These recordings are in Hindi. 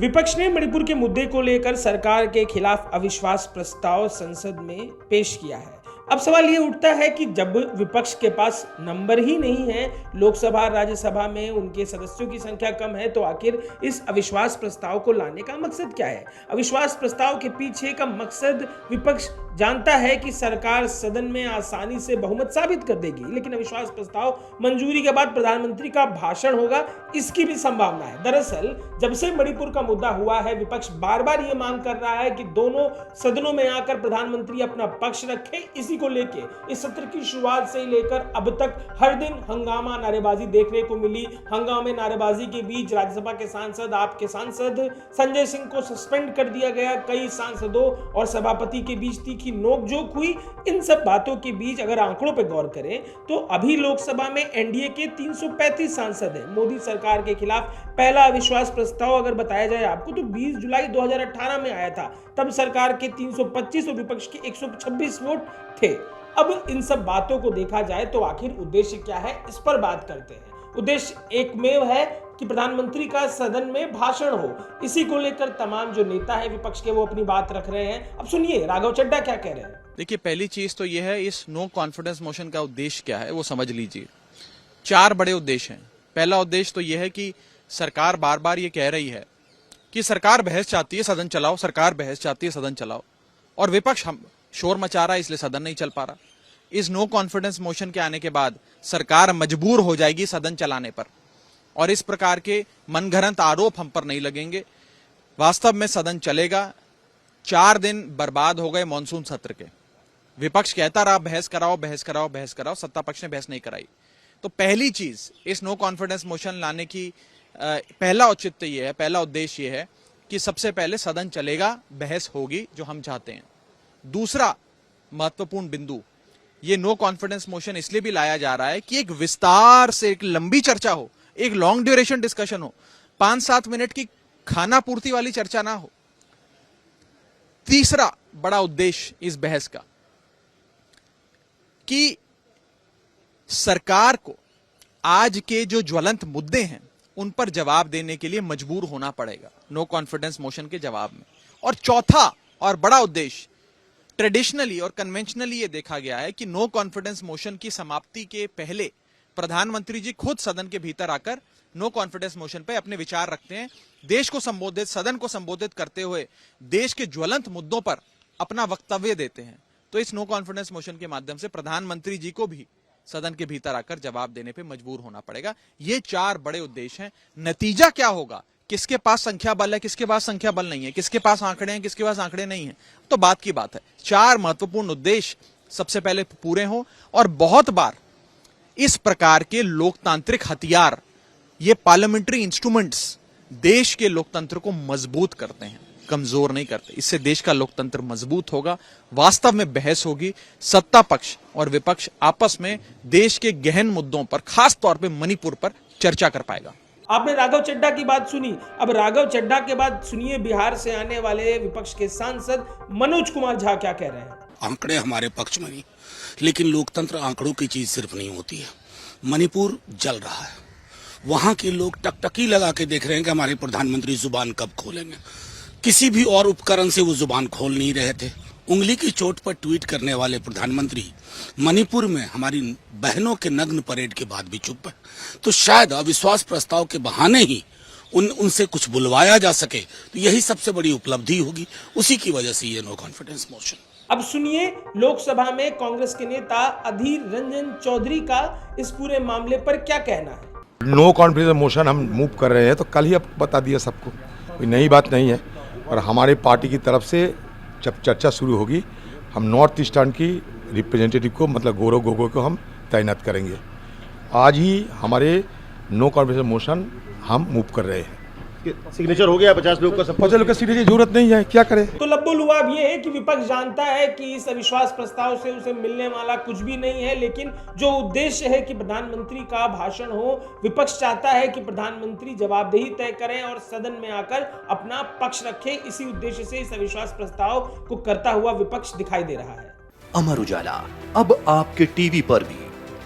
विपक्ष ने मणिपुर के मुद्दे को लेकर सरकार के खिलाफ अविश्वास प्रस्ताव संसद में पेश किया है। अब सवाल ये उठता है कि जब विपक्ष के पास नंबर ही नहीं है, लोकसभा राज्यसभा में उनके सदस्यों की संख्या कम है, तो आखिर इस अविश्वास प्रस्ताव को लाने का मकसद क्या है? अविश्वास प्रस्ताव के पीछे का मकसद विपक्ष जानता है कि सरकार सदन में आसानी से बहुमत साबित कर देगी, लेकिन अविश्वास प्रस्ताव मंजूरी के बाद प्रधानमंत्री का भाषण होगा, इसकी भी संभावना है। दरअसल जब से मणिपुर का मुद्दा हुआ है, विपक्ष बार बार ये मांग कर रहा है कि दोनों सदनों में आकर प्रधानमंत्री अपना पक्ष रखे। इसी को लेके इस सत्र की शुरुआत से लेकर अब तक हर दिन हंगामा नारेबाजी देखने को मिली। हंगामे नारेबाजी के बीच राज्यसभा के सांसद, आपके सांसद संजय सिंह को सस्पेंड कर दिया गया। कई सांसदों और सभापति के बीच तीखी नोकझोंक हुई। इन सब बातों के बीच अगर आंकड़ों पर गौर करें तो अभी लोकसभा में एनडीए के 335 सांसद हैं। मोदी सरकार के खिलाफ पहला अविश्वास प्रस्ताव अगर बताया जाए आपको तो 20 जुलाई 2018 में आया था। तब सरकार के 325 और विपक्ष के 126 वोट थे। अब इन सब बातों को देखा जाए तो आखिर उद्देश्य क्या है, इस पर बात करते हैं। उद्देश्य एकमेव है कि प्रधानमंत्री का सदन में भाषण हो। इसी को लेकर तमाम जो नेता है विपक्ष के वो अपनी बात रख रहे हैं। अब सुनिए राघव चड्ढा क्या कह रहे हैं। देखिए, पहली चीज तो यह है, इस नो कॉन्फिडेंस मोशन का उद्देश्य क्या है वो समझ लीजिए। 4 बड़े उद्देश्य हैं। पहला उद्देश्य तो यह है कि सरकार बार बार ये कह रही है कि सरकार बहस चाहती है सदन चलाओ, सरकार बहस चाहती है सदन चलाओ, और विपक्ष हम शोर मचा रहा है इसलिए सदन नहीं चल पा रहा। इस नो कॉन्फिडेंस मोशन के आने के बाद सरकार मजबूर हो जाएगी सदन चलाने पर, और इस प्रकार के मनगढ़ंत आरोप हम पर नहीं लगेंगे। वास्तव में सदन चलेगा। 4 दिन बर्बाद हो गए मॉनसून सत्र के। विपक्ष कहता रहा बहस कराओ बहस कराओ बहस कराओ, सत्ता पक्ष ने बहस नहीं कराई। तो पहली चीज इस नो कॉन्फिडेंस मोशन लाने की पहला औचित्य यह है, पहला उद्देश्य यह है कि सबसे पहले सदन चलेगा, बहस होगी, जो हम चाहते हैं। दूसरा महत्वपूर्ण बिंदु, ये नो कॉन्फिडेंस मोशन इसलिए भी लाया जा रहा है कि एक विस्तार से एक लंबी चर्चा हो, एक लॉन्ग ड्यूरेशन डिस्कशन हो, 5-7 मिनट की खाना पूर्ति वाली चर्चा ना हो। तीसरा बड़ा उद्देश्य इस बहस का कि सरकार को आज के जो ज्वलंत मुद्दे हैं उन पर जवाब देने के लिए मजबूर होना पड़ेगा नो कॉन्फिडेंस मोशन के जवाब में। और चौथा और बड़ा उद्देश्य, ट्रेडिशनली और कन्वेंशनली ये देखा गया है कि नो कॉन्फिडेंस मोशन की समाप्ति के पहले प्रधानमंत्री जी खुद सदन के भीतर आकर नो कॉन्फिडेंस मोशन पर अपने विचार रखते हैं। देश को संबोधित, सदन को संबोधित करते हुए देश के ज्वलंत मुद्दों पर अपना वक्तव्य देते हैं। तो इस नो कॉन्फिडेंस मोशन के माध्यम से प्रधानमंत्री जी को भी सदन के भीतर आकर जवाब देने पे मजबूर होना पड़ेगा। ये 4 बड़े उद्देश्य हैं। नतीजा क्या होगा, किसके पास संख्या बल है, किसके पास संख्या बल नहीं है, किसके पास आंकड़े हैं, किसके पास आंकड़े नहीं है, तो बात की बात है। 4 महत्वपूर्ण उद्देश्य सबसे पहले पूरे हों। और बहुत बार इस प्रकार के लोकतांत्रिक हथियार, ये पार्लियामेंट्री इंस्ट्रूमेंट्स देश के लोकतंत्र को मजबूत करते हैं, कमजोर नहीं करते। इससे देश का लोकतंत्र मजबूत होगा, वास्तव में बहस होगी, सत्ता पक्ष और विपक्ष आपस में देश के गहन मुद्दों पर, खास तौर पे मणिपुर पर चर्चा कर पाएगा। आपने राघव चड्ढा की बात सुनी। अब राघव चड्ढा के बाद सुनिए बिहार से आने वाले विपक्ष के सांसद मनोज कुमार झा क्या कह रहे हैं। आंकड़े हमारे पक्ष में नहीं, लेकिन लोकतंत्र आंकड़ों की चीज सिर्फ नहीं होती है। मणिपुर जल रहा है, वहां के लोग टकटकी लगा के देख रहे हैं कि हमारे प्रधानमंत्री जुबान कब खोलेंगे। किसी भी और उपकरण से वो जुबान खोल नहीं रहे थे। उंगली की चोट पर ट्वीट करने वाले प्रधानमंत्री मणिपुर में हमारी बहनों के नग्न परेड के बाद भी चुप है। तो शायद अविश्वास प्रस्ताव के बहाने ही उनसे कुछ बुलवाया जा सके, तो यही सबसे बड़ी उपलब्धि होगी। उसी की वजह से ये नो कॉन्फिडेंस मोशन। अब सुनिए लोकसभा में कांग्रेस के नेता अधीर रंजन चौधरी का इस पूरे मामले पर क्या कहना है। नो कॉन्फिडेंस मोशन हम मूव कर रहे हैं, तो कल ही अब बता दिया सबको, कोई नई बात नहीं है। और हमारे पार्टी की तरफ से जब चर्चा शुरू होगी, हम नॉर्थ ईस्टर्न की रिप्रेजेंटेटिव को, मतलब गौरव गोगोई को हम तैनात करेंगे। आज ही हमारे नो कॉन्फिडेंस मोशन हम मूव कर रहे हैं। सिग्नेचर हो गया 50 लोग का, 50 लोग का सिग्नेचर की जरूरत नहीं है, क्या करें। तो लब्बो लुआब ये है कि विपक्ष जानता है कि इस अविश्वास प्रस्ताव से उसे मिलने वाला कुछ भी नहीं है, लेकिन जो उद्देश्य है कि प्रधानमंत्री का भाषण हो, विपक्ष चाहता है कि प्रधानमंत्री जवाबदेही तय करें और सदन में आकर अपना पक्ष रखें। इसी उद्देश्य से इस अविश्वास प्रस्ताव को करता हुआ विपक्ष दिखाई दे रहा है। अमर उजाला अब आपके टीवी पर भी।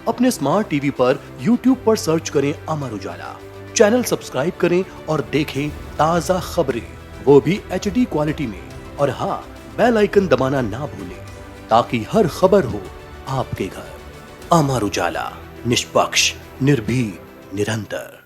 अपने स्मार्ट टीवी पर YouTube पर सर्च करें अमर उजाला, चैनल सब्सक्राइब करें और देखें ताजा खबरें, वो भी HD क्वालिटी में। और हाँ, बेल आइकन दबाना ना भूलें ताकि हर खबर हो आपके घर। अमर उजाला, निष्पक्ष, निर्भीक, निरंतर।